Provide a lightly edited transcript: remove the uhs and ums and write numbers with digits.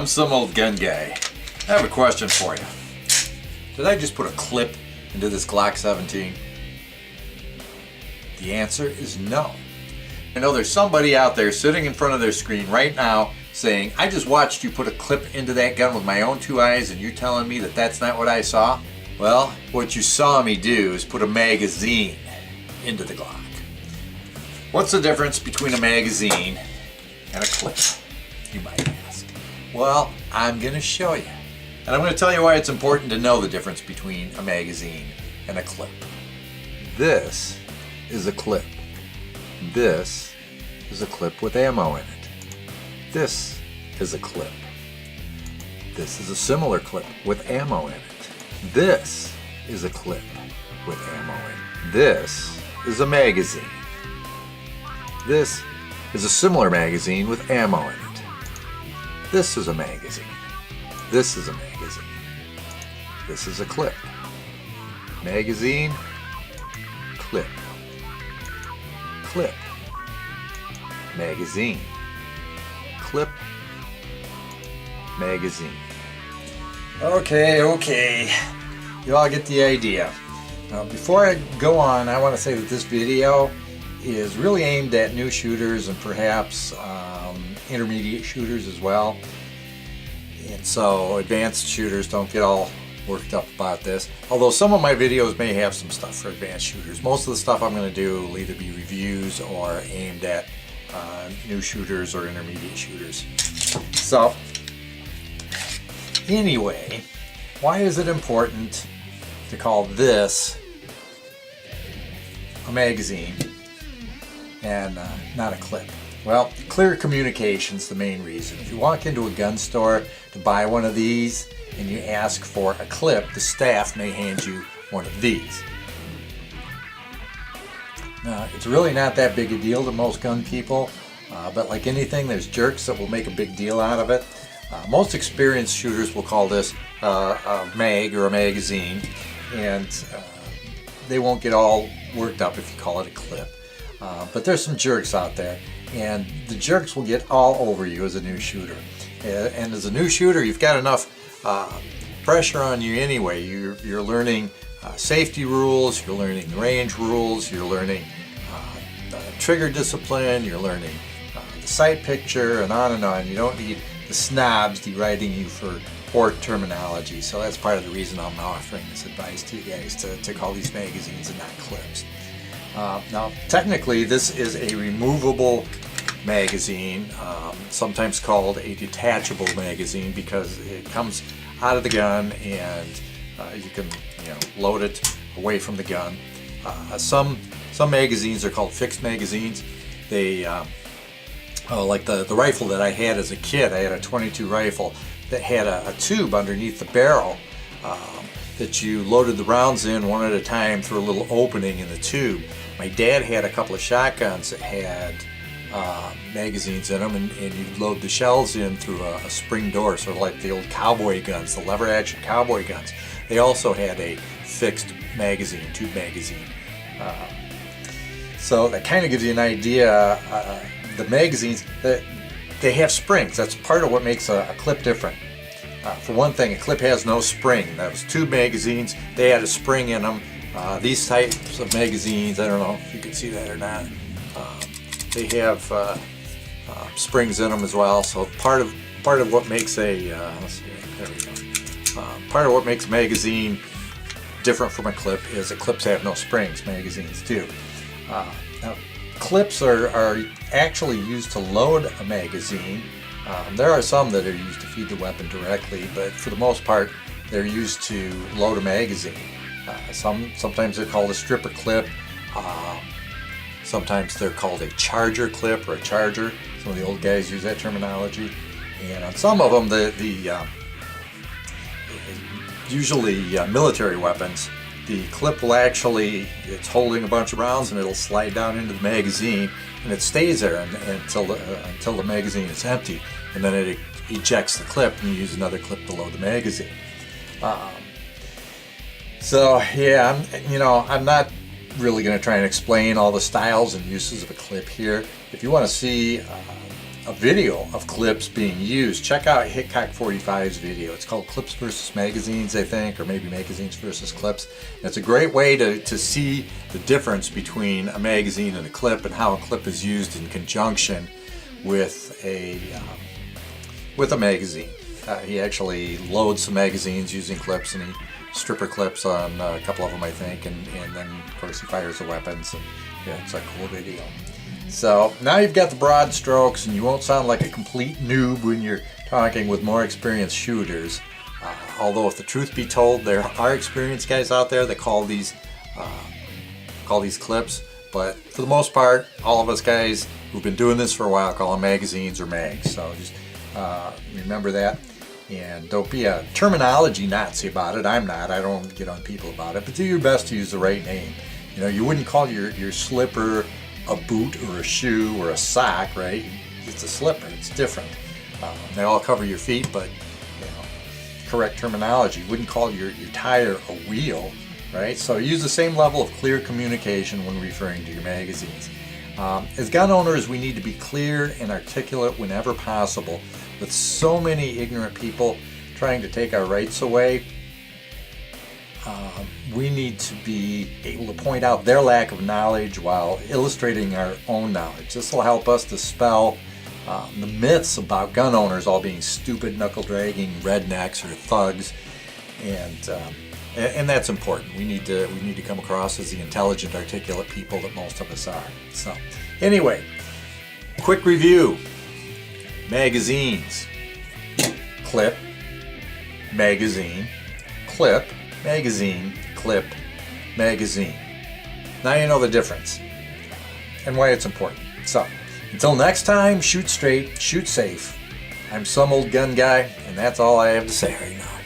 I'm some old gun guy. I have a question for you. Did I just put a clip into this Glock 17? The answer is no. I know there's somebody out there sitting in front of their screen right now saying, I just watched you put a clip into that gun with my own two eyes and you're telling me that that's not what I saw? Well, what you saw me do is put a magazine into the Glock. What's the difference between a magazine and a clip, you might ask? Well, I'm going to show you. And I'm going to tell you why it's important to know the difference between a magazine and a clip. This is a clip. This is a clip with ammo in it. This is a clip. This is a similar clip with ammo in it. This is a clip with ammo in it. This is a magazine. This is a similar magazine with ammo in it. This is a magazine. This is a magazine. This is a clip. Magazine, clip. Clip. Magazine. Clip. Magazine. Okay. You all get the idea. Now, before I go on, I want to say that this video is really aimed at new shooters and perhaps intermediate shooters as well. And so advanced shooters, don't get all worked up about this. Although some of my videos may have some stuff for advanced shooters. Most of the stuff I'm going to do will either be reviews or aimed at new shooters or intermediate shooters. So anyway, why is it important to call this a magazine and not a clip? Well, clear communication's the main reason. If you walk into a gun store to buy one of these and you ask for a clip, the staff may hand you one of these. Now, it's really not that big a deal to most gun people, but like anything, there's jerks that will make a big deal out of it. Most experienced shooters will call this a mag or a magazine, and they won't get all worked up if you call it a clip. But there's some jerks out there, and the jerks will get all over you as a new shooter. And as a new shooter, you've got enough pressure on you anyway. You're learning safety rules, you're learning range rules, you're learning trigger discipline, you're learning the sight picture, and on and on. You don't need the snobs deriding you for poor terminology. So that's part of the reason I'm offering this advice to you guys to call these magazines and not clips. Now, technically, this is a removable magazine, sometimes called a detachable magazine, because it comes out of the gun and you can load it away from the gun. Some magazines are called fixed magazines. They like the rifle that I had as a kid. I had a .22 rifle that had a tube underneath the barrel that you loaded the rounds in one at a time through a little opening in the tube. My dad had a couple of shotguns that had magazines in them, and you'd load the shells in through a spring door, sort of like the old cowboy guns, the lever action cowboy guns. They also had a fixed magazine, tube magazine. So that kind of gives you an idea. The magazines, they have springs. That's part of what makes a clip different. For one thing, a clip has no spring. Those tube magazines, they had a spring in them. These types of magazines, I don't know if you can see that or not, they have springs in them as well. So part of what makes part of what makes a magazine different from a clip is that clips have no springs. Magazines do. Now, clips are actually used to load a magazine. There are some that are used to feed the weapon directly, but for the most part, they're used to load a magazine. Sometimes they're called a stripper clip. Sometimes they're called a charger clip or a charger. Some of the old guys use that terminology. And on some of them, usually military weapons, the clip will actually, it's holding a bunch of rounds and it'll slide down into the magazine, and it stays there until the magazine is empty, and then it ejects the clip and you use another clip to load the magazine. So yeah, I'm not really going to try and explain all the styles and uses of a clip here. If you want to see a video of clips being used, check out Hitchcock 45's video. It's called Clips versus Magazines, I think, or maybe Magazines versus Clips. And it's a great way to see the difference between a magazine and a clip, and how a clip is used in conjunction with a magazine. He actually loads some magazines using clips, and he stripper clips on a couple of them, I think, and then of course he fires the weapons, and yeah, it's a cool video. So now you've got the broad strokes, and you won't sound like a complete noob when you're talking with more experienced shooters. Although, if the truth be told, there are experienced guys out there that call these clips, but for the most part, all of us guys who've been doing this for a while call them magazines or mags. So just remember that, and don't be a terminology Nazi about it. I'm not. I don't get on people about it, but do your best to use the right name. You know, you wouldn't call your slipper a boot or a shoe or a sock, right? It's a slipper. It's different. They all cover your feet, but you know, correct terminology. You wouldn't call your tire a wheel, right? So use the same level of clear communication when referring to your magazines. As gun owners, we need to be clear and articulate whenever possible. With so many ignorant people trying to take our rights away, we need to be able to point out their lack of knowledge while illustrating our own knowledge. This will help us dispel the myths about gun owners all being stupid, knuckle-dragging rednecks or thugs, and that's important. We need to come across as the intelligent, articulate people that most of us are. So, anyway, quick review: magazines, clip, magazine, clip, magazine, clip, magazine. Now you know the difference and why it's important. So, until next time, shoot straight, shoot safe. I'm some old gun guy, and that's all I have to say right now.